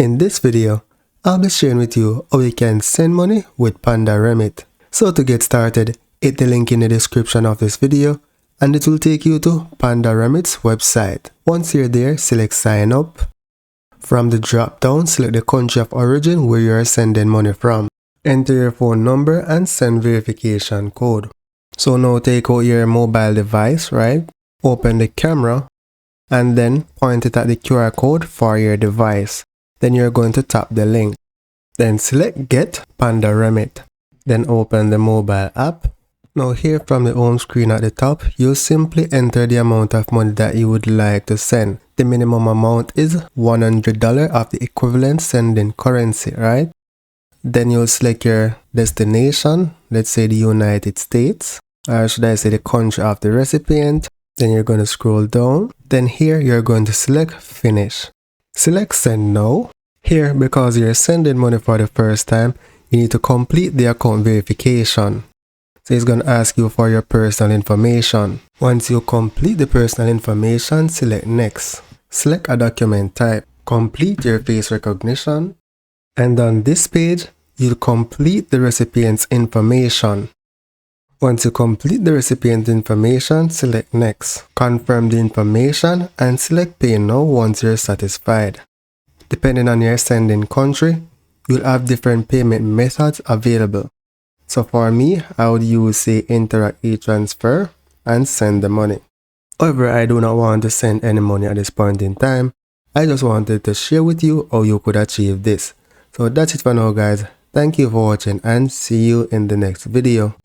In this video, I'll be sharing with you how you can send money with Panda Remit. So to get started, hit the link in the description of this video and it will take you to Panda Remit's website. Once you're there, select sign up. From the drop down, select the country of origin where you are sending money from. Enter your phone number and send verification code. So now take out your mobile device, right? Open the camera and then point it at the QR code for your device. Then you're going to tap the link. Then select Get Panda Remit. Then open the mobile app. Now here from the home screen at the top, you'll simply enter the amount of money that you would like to send. The minimum amount is $100 of the equivalent sending currency, right? Then you'll select your destination, let's say the United States, or should I say the country of the recipient. Then you're going to scroll down. Then here you're going to select Finish. Select Send Now. Here, because you're sending money for the first time, you need to complete the account verification. So it's going to ask you for your personal information. Once you complete the personal information, select Next. Select a document type. Complete your face recognition. And on this page, you'll complete the recipient's information. Once you complete the recipient information, select Next. Confirm the information and select Pay Now once you're satisfied. Depending on your sending country, you'll have different payment methods available. So for me, I would use say Interact e-transfer and send the money. However, I do not want to send any money at this point in time. I just wanted to share with you how you could achieve this. So that's it for now guys. Thank you for watching and see you in the next video.